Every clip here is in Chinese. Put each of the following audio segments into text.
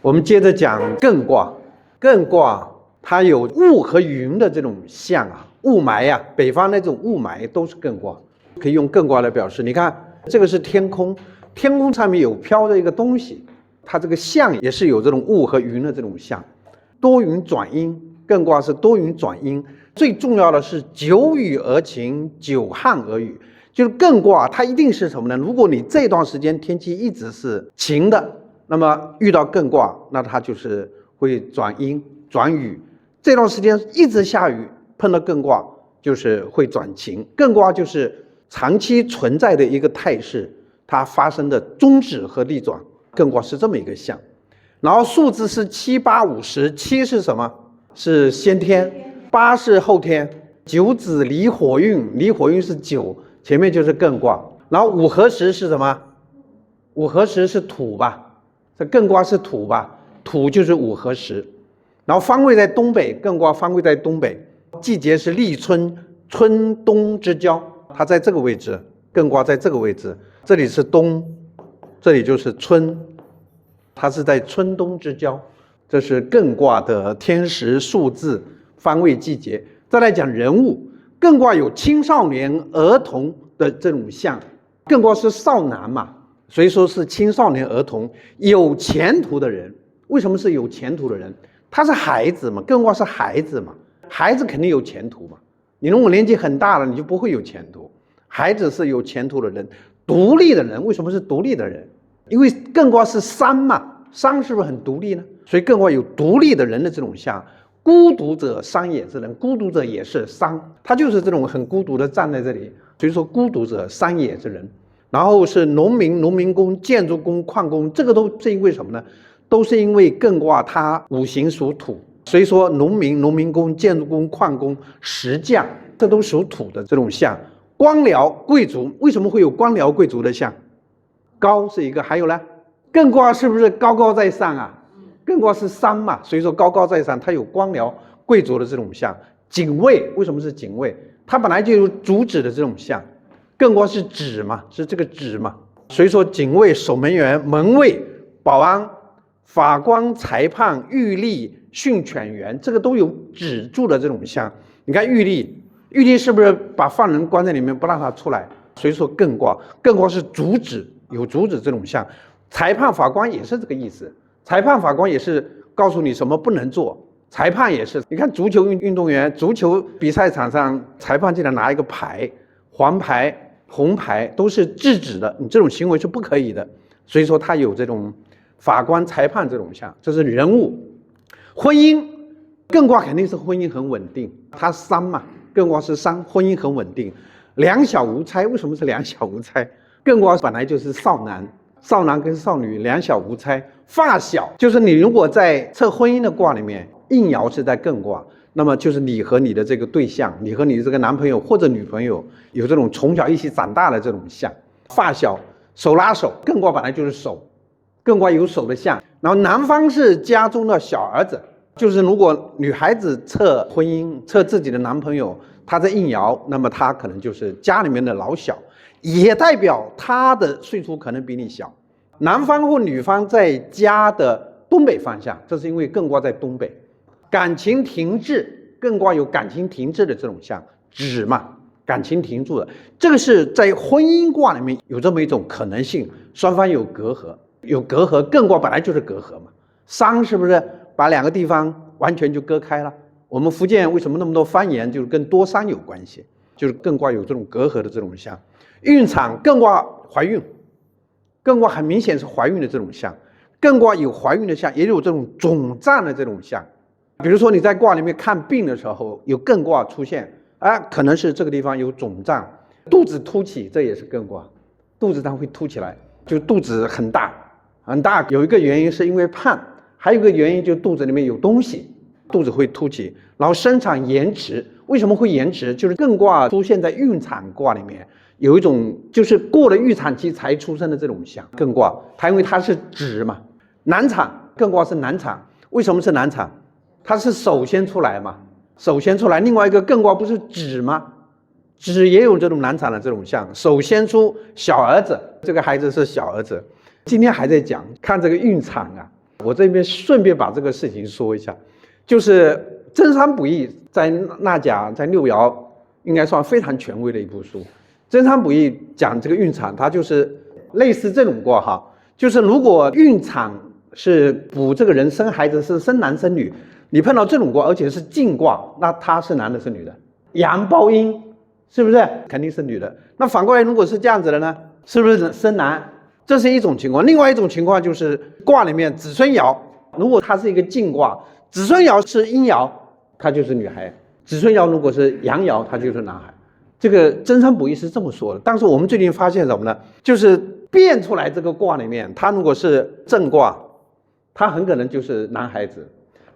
我们接着讲艮卦。艮卦它有雾和云的这种象啊，雾霾啊，北方那种雾霾都是艮卦，可以用艮卦来表示。你看这个是天空，天空上面有飘着一个东西，它这个象也是有这种雾和云的这种象。多云转阴，艮卦是多云转阴，最重要的是久雨而晴，久旱而雨。就是艮卦它一定是什么呢？如果你这段时间天气一直是晴的，那么遇到艮卦，那它就是会转阴转雨。这段时间一直下雨，碰到艮卦就是会转晴。艮卦就是长期存在的一个态势，它发生的终止和逆转。艮卦是这么一个象。然后数字是7、8、50，七是什么？是先天，8是后天。九子离火运，离火运是9，前面就是艮卦。然后午合时是什么？午合时是土吧？这艮卦是土吧？土就是午合时。然后方位在东北，艮卦方位在东北。季节是立春，春冬之交，它在这个位置。艮卦在这个位置，这里是冬，这里就是春，它是在春冬之交。这是艮卦的天时、数字、方位、季节。再来讲人物，艮卦有青少年、儿童的这种象。艮卦是少男嘛，所以说是青少年、儿童，有前途的人。为什么是有前途的人？他是孩子嘛，艮卦是孩子嘛，孩子肯定有前途嘛。你如果年纪很大了，你就不会有前途。孩子是有前途的人，独立的人。为什么是独立的人？因为艮卦是商嘛，商是不是很独立呢？所以艮卦有独立的人的这种象。孤独者商也之人，孤独者也是商，他就是这种很孤独的站在这里，所以说孤独者商也之人。然后是农民、农民工、建筑工、矿工，这个都是因为什么呢？都是因为艮卦它五行属土，所以说农民、农民工、建筑工、矿工、石匠，这都属土的这种象。官僚贵族，为什么会有官僚贵族的象？高是一个，还有呢，艮卦是不是高高在上啊？艮卦是商嘛，所以说高高在上，它有官僚贵族的这种象。警卫，为什么是警卫？它本来就有主旨的这种象。艮卦是止嘛，是这个止嘛，所以说警卫、守门员、门卫、保安、法官、裁判、狱吏、训犬员，这个都有止住的这种象。你看狱吏，狱吏是不是把犯人关在里面不让他出来？所以说艮卦是主旨，有主旨这种象。裁判、法官也是这个意思。裁判、法官也是告诉你什么不能做，裁判也是。你看足球运动员，足球比赛场上，裁判竟然拿一个牌，黄牌、红牌都是制止的，你这种行为是不可以的。所以说他有这种法官、裁判这种象，这是人物。婚姻，艮卦肯定是婚姻很稳定，它商嘛，艮卦是商，婚姻很稳定。两小无猜，为什么是两小无猜？艮卦本来就是少男。少男跟少女两小无猜，发小就是你如果在测婚姻的卦里面，应爻是在艮卦，那么就是你和你的这个对象，你和你的这个男朋友或者女朋友有这种从小一起长大的这种象。发小，手拉手，艮卦本来就是手，艮卦有手的象。然后男方是家中的小儿子，就是如果女孩子测婚姻，测自己的男朋友，他在应爻，那么他可能就是家里面的老小。也代表他的岁数可能比你小。男方或女方在家的东北方向，这是因为艮卦在东北。感情停滞，艮卦有感情停滞的这种象，止嘛，感情停住的。这个是在婚姻卦里面有这么一种可能性，双方有隔阂，有隔阂，艮卦本来就是隔阂嘛。商是不是把两个地方完全就割开了？我们福建为什么那么多方言，就是跟多商有关系，就是艮卦有这种隔阂的这种象。孕产，艮卦怀孕，艮卦很明显是怀孕的这种象。艮卦有怀孕的象，也有这种肿胀的这种象。比如说你在卦里面看病的时候，有艮卦出现，可能是这个地方有肿胀，肚子凸起，这也是艮卦，肚子上会凸起来，就肚子很大很大。有一个原因是因为胖，还有一个原因就是肚子里面有东西，肚子会凸起。然后生产延迟，为什么会延迟？就是艮卦出现在孕产卦里面。有一种就是过了预产期才出生的这种象，艮卦它因为它是止嘛。难产，艮卦是难产，为什么是难产？它是首先出来嘛，首先出来。另外一个艮卦不是止吗？止也有这种难产的这种象，首先出小儿子，这个孩子是小儿子。今天还在讲看这个孕产啊，我这边顺便把这个事情说一下，就是真三补益在纳甲在六爻应该算非常权威的一部书。真三补益讲这个孕产，它就是类似这种卦哈，就是如果孕产是补这个人生孩子是生男生女，你碰到这种卦，而且是静卦，那他是男的是女的？阳包阴，是不是？肯定是女的。那反过来，如果是这样子的呢？是不是生男？这是一种情况。另外一种情况就是卦里面子孙爻，如果它是一个静卦，子孙爻是阴爻，它就是女孩；子孙爻如果是阳爻，它就是男孩。这个真三补益是这么说的。但是我们最近发现什么呢？就是变出来这个卦里面，它如果是正卦，它很可能就是男孩子；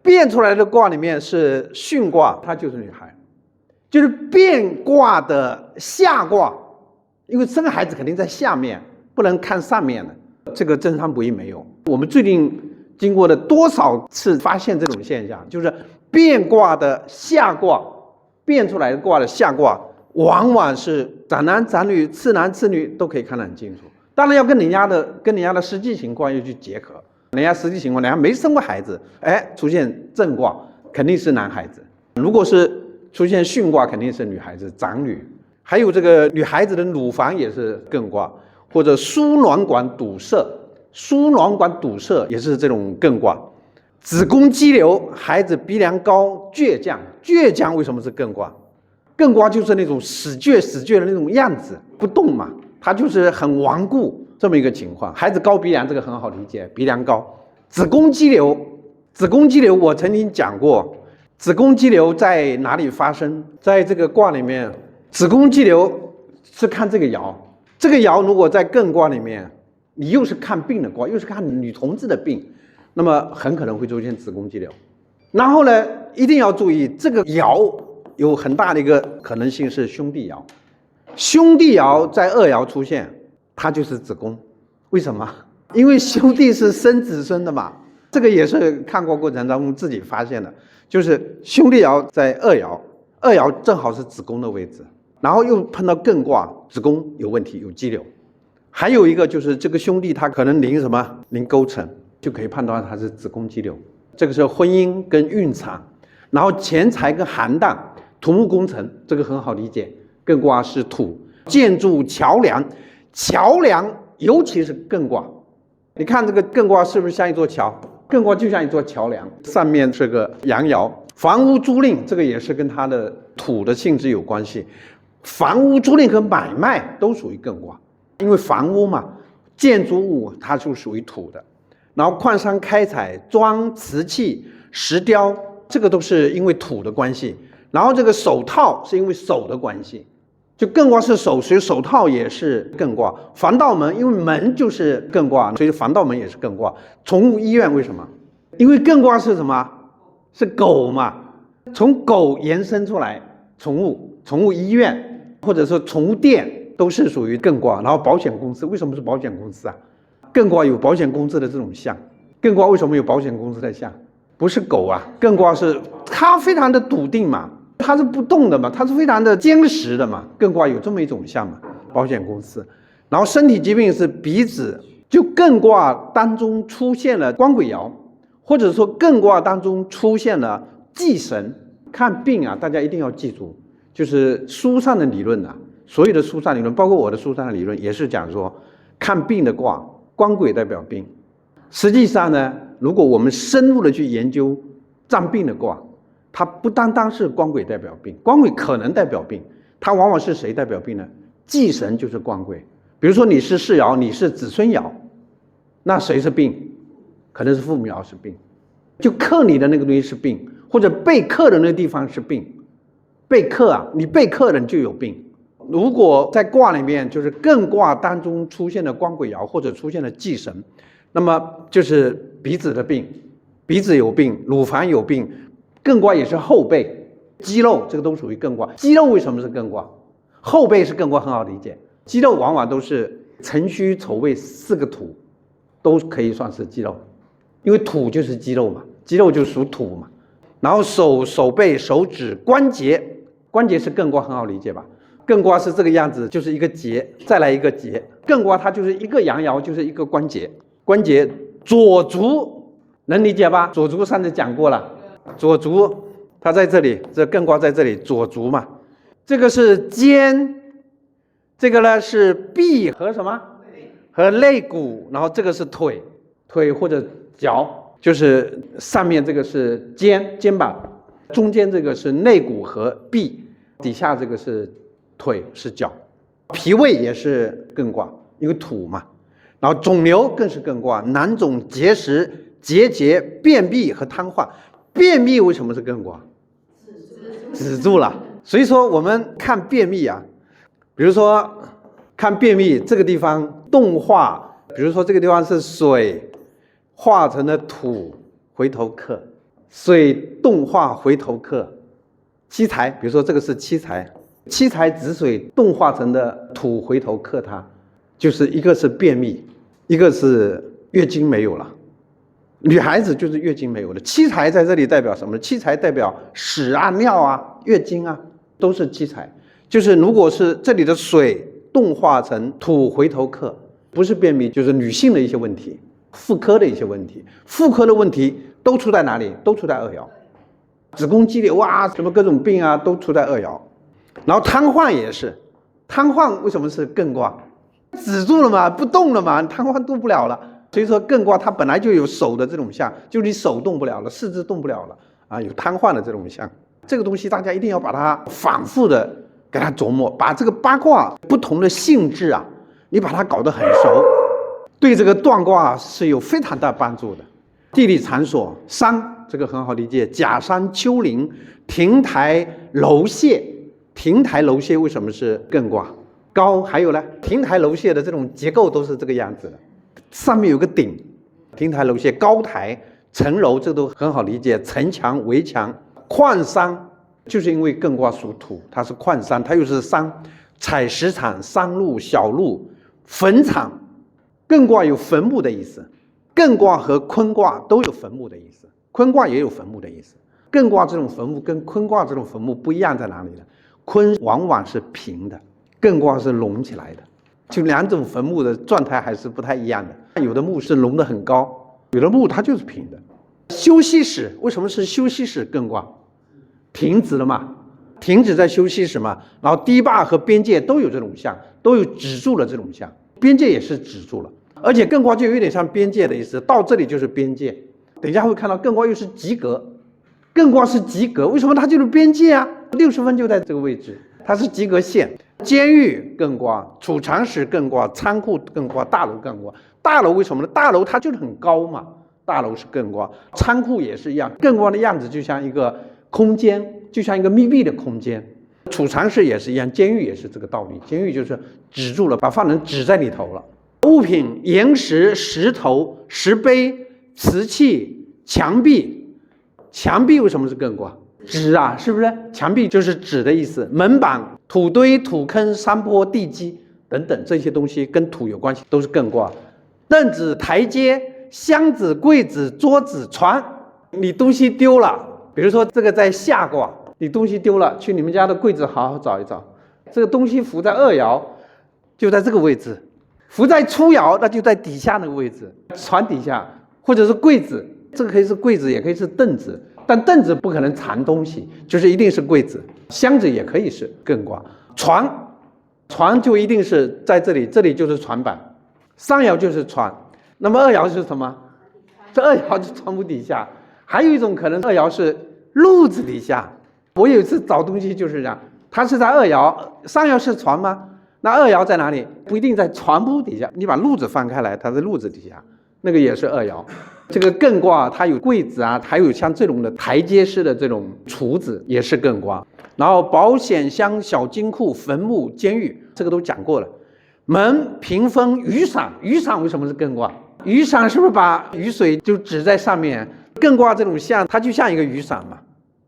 变出来的卦里面是巽卦，它就是女孩。就是变卦的下卦，因为生孩子肯定在下面，不能看上面的。这个真三补益没有。我们最近经过了多少次发现这种现象，就是变卦的下卦，变出来的卦的下卦，往往是长男长女、次男次女都可以看得很清楚。当然要跟人家的实际情况要去结合，人家实际情况，人家没生过孩子，出现正卦肯定是男孩子。如果是出现巽卦，肯定是女孩子长女。还有这个女孩子的乳房也是艮卦，或者输卵管堵塞，输卵管堵塞也是这种艮卦。子宫肌瘤，孩子鼻梁高，倔强，倔强为什么是艮卦？艮卦就是那种死倔的那种样子，不动嘛，它就是很顽固这么一个情况。孩子高鼻梁这个很好理解，鼻梁高。子宫肌瘤，子宫肌瘤我曾经讲过。子宫肌瘤在哪里发生？在这个卦里面，子宫肌瘤是看这个爻，这个爻如果在艮卦里面，你又是看病的卦，又是看女同志的病，那么很可能会出现子宫肌瘤。然后呢，一定要注意，这个爻有很大的一个可能性是兄弟爻，兄弟爻在二爻出现，它就是子宫。为什么？因为兄弟是生子孙的嘛，这个也是看过过程中自己发现的。就是兄弟爻在二爻，二爻正好是子宫的位置，然后又碰到艮卦，子宫有问题，有肌瘤。还有一个就是这个兄弟他可能临什么？临勾陈，就可以判断他是子宫肌瘤。这个是婚姻跟孕产，然后钱财跟寒淡，土木工程，这个很好理解。艮卦是土，建筑桥梁，桥梁尤其是艮卦，你看这个艮卦是不是像一座桥？艮卦就像一座桥梁，上面是个阳爻。房屋租赁，这个也是跟它的土的性质有关系。房屋租赁和买卖都属于艮卦，因为房屋嘛，建筑物它就属于土的。然后矿山开采、装瓷器、石雕，这个都是因为土的关系。然后这个手套是因为手的关系，就艮卦是手，所以手套也是艮卦。防盗门，因为门就是艮卦，所以防盗门也是艮卦。宠物医院为什么？因为艮卦是什么？是狗嘛，从狗延伸出来，宠物医院或者说宠物店都是属于艮卦。然后保险公司为什么是保险公司啊？艮卦有保险公司的这种象，艮卦为什么有保险公司的象？不是狗啊，艮卦是它非常的笃定嘛，它是不动的嘛，它是非常的坚实的嘛。艮卦有这么一种象嘛，保险公司。然后身体疾病是鼻子，就艮卦当中出现了官鬼爻，或者说艮卦当中出现了忌神。看病啊，大家一定要记住，就是书上的理论啊，所有的书上理论，包括我的书上的理论，也是讲说看病的卦，官鬼代表病。实际上呢，如果我们深入的去研究占病的卦，它不单单是官鬼代表病，官鬼可能代表病，它往往是谁代表病呢？忌神就是官鬼。比如说你是世爻，你是子孙爻，那谁是病？可能是父母爻是病，就克你的那个东西是病，或者被克的那个地方是病。被克啊，你被克人就有病。如果在卦里面就是艮卦当中出现了官鬼爻，或者出现了忌神，那么就是鼻子的病，鼻子有病，乳房有病。艮卦也是后背、肌肉，这个都属于艮卦。肌肉为什么是艮卦？后背是艮卦，很好理解。肌肉往往都是辰戌丑未四个土，都可以算是肌肉，因为土就是肌肉嘛，肌肉就属土嘛。然后手背、手指、关节，关节是艮卦，很好理解吧？艮卦是这个样子，就是一个节，再来一个节。艮卦它就是一个阳爻，就是一个关节。关节左足能理解吧？左足上次讲过了，左足它在这里，这艮卦在这里，左足嘛。这个是肩，这个呢是臂和什么？和肋骨，然后这个是腿，腿或者脚，就是上面这个是肩膀，中间这个是肋骨和臂，底下这个是腿是脚。脾胃也是艮卦，因为土嘛。然后肿瘤更是艮卦，囊肿、结石、结节、便秘和瘫痪。便秘为什么是艮卦？止住了。所以说我们看便秘啊，比如说看便秘这个地方动化，比如说这个地方是水化成了土回头客，水动化回头客，七财，比如说这个是七财，七财子水动化成的土回头客它，就是一个是便秘，一个是月经没有了。女孩子就是月经没有了。七财在这里代表什么？七财代表屎啊、尿啊、月经啊，都是七财。就是如果是这里的水动化成土回头客，不是便秘，就是女性的一些问题，妇科的一些问题。妇科的问题都出在哪里？都出在二爻。子宫肌瘤啊，什么各种病啊，都出在二爻。然后瘫痪也是，瘫痪为什么是艮卦？止住了嘛，不动了嘛，瘫痪动不了了。所以说艮卦它本来就有手的这种象，就是你手动不了了，四肢动不了了啊，有瘫痪的这种象。这个东西大家一定要把它反复的给它琢磨，把这个八卦不同的性质啊，你把它搞得很熟，对这个断卦是有非常大帮助的。地理场所，山这个很好理解，假山、丘陵、亭台楼榭。亭台楼榭为什么是艮卦？高，还有呢，亭台楼榭的这种结构都是这个样子的，上面有个顶，亭台楼榭、高台、城楼，这都很好理解。城墙、围墙、矿山，就是因为艮卦属土，它是矿山，它又是山，采石场、山路、小路、坟场。艮卦有坟墓的意思，艮卦和坤卦都有坟墓的意思，坤卦也有坟墓的意思。艮卦这种坟墓跟坤卦这种坟墓不一样在哪里呢？坤往往是平的，艮卦是隆起来的，就两种坟墓的状态还是不太一样的。有的墓是隆得很高，有的墓它就是平的。休息室为什么是休息室？艮卦停止了嘛，停止在休息室嘛。然后堤坝和边界都有这种象，都有止住了这种象，边界也是止住了。而且艮卦就有点像边界的意思，到这里就是边界。等一下会看到艮卦又是及格，艮卦是及格，为什么它就是边界啊？60分就在这个位置，它是及格线。监狱艮卦，储藏室艮卦，仓库艮卦，大楼艮卦。大楼为什么呢？大楼它就是很高嘛，大楼是艮卦。仓库也是一样，艮卦的样子就像一个空间，就像一个密闭的空间。储藏室也是一样，监狱也是这个道理。监狱就是止住了，把犯人止在里头了。物品：岩石、石头、石碑、瓷器、墙壁。墙壁为什么是艮卦？止啊，是不是？墙壁就是止的意思。门板、土堆、土坑、山坡、地基等等这些东西跟土有关系，都是艮卦。凳子、台阶、箱子、柜子、桌子、床，你东西丢了，比如说这个在下卦，你东西丢了，去你们家的柜子好好找一找，这个东西伏在二爻，就在这个位置；伏在初爻，那就在底下那个位置，床底下，或者是柜子，这个可以是柜子，也可以是凳子。但凳子不可能藏东西，就是一定是柜子。箱子也可以是艮卦。床就一定是在这里，这里就是床板，上爻就是床。那么二爻是什么？这二爻是床铺底下。还有一种可能，二爻是褥子底下。我有一次找东西就是这样，它是在二爻，上爻是床吗？那二爻在哪里？不一定在床铺底下，你把褥子翻开来，它在褥子底下，那个也是二爻。这个艮卦它有柜子啊，还有像这种的台阶式的这种厨子也是艮卦。然后保险箱、小金库、坟墓、监狱，这个都讲过了。门、屏风、雨伞，雨伞为什么是艮卦？雨伞是不是把雨水就指在上面？艮卦这种象，它就像一个雨伞嘛，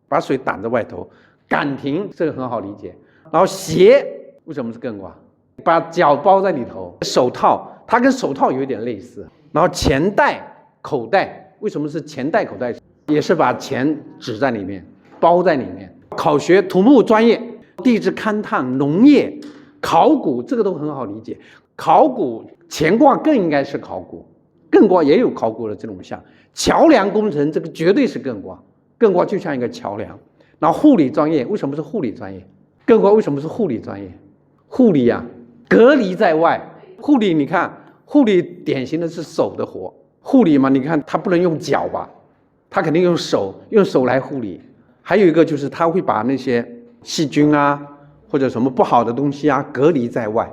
把水挡在外头。岗亭这个很好理解。然后鞋为什么是艮卦？把脚包在里头。手套它跟手套有一点类似。然后钱袋、口袋为什么是钱袋口袋？也是把钱指在里面，包在里面。考学土木专业，地质勘探、农业、考古，这个都很好理解。考古乾卦更应该是考古，更艮卦也有考古的这种象，桥梁工程这个绝对是艮卦，艮卦就像一个桥梁。然后护理专业为什么是护理专业？艮卦为什么是护理专业？护理啊，隔离在外。护理你看，护理典型的是手的活，护理嘛，你看他不能用脚吧，他肯定用手来护理。还有一个就是他会把那些细菌啊或者什么不好的东西啊隔离在外。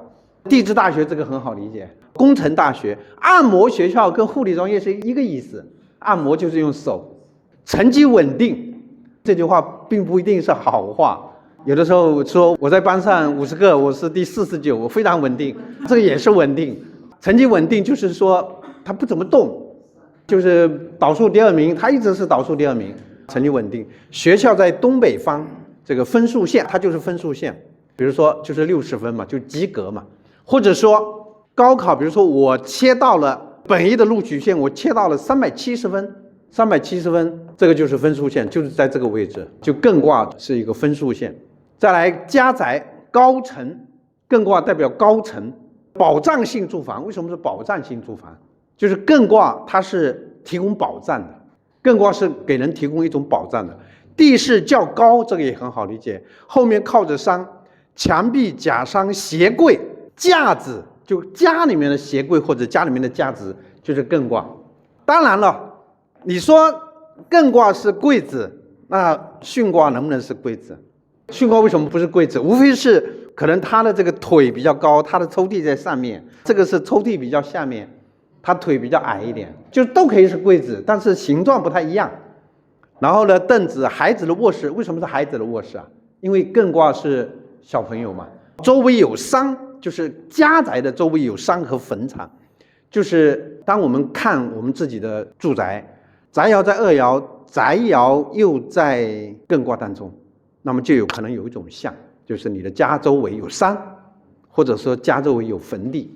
地质大学这个很好理解，工程大学、按摩学校跟护理专业是一个意思，按摩就是用手。成绩稳定这句话并不一定是好话，有的时候说我在班上50个我是第49，我非常稳定，这个也是稳定。成绩稳定就是说他不怎么动，就是导数第2名，他一直是导数第2名，成绩稳定。学校在东北方，这个分数线它就是分数线，比如说就是60分嘛，就及格嘛。或者说高考，比如说我切到了本一的录取线，我切到了370分，370分，这个就是分数线，就是在这个位置，就艮卦是一个分数线。再来家宅高层，艮卦代表高层，保障性住房。为什么是保障性住房？就是艮卦它是提供保障的，艮卦是给人提供一种保障的。地势较高，这个也很好理解，后面靠着山，墙壁、假山、鞋柜、架子，就家里面的鞋柜或者家里面的架子就是艮卦。当然了，你说艮卦是柜子，那巽卦能不能是柜子？巽卦为什么不是柜子？无非是可能它的这个腿比较高，它的抽屉在上面，这个是抽屉比较下面，它腿比较矮一点，就都可以是柜子，但是形状不太一样。然后呢，凳子，孩子的卧室，为什么是孩子的卧室啊？因为艮卦是小朋友嘛，周围有山，就是家宅的周围有山和坟场，就是当我们看我们自己的住宅，宅爻在2爻，宅爻又在艮卦当中，那么就有可能有一种象，就是你的家周围有山，或者说家周围有坟地。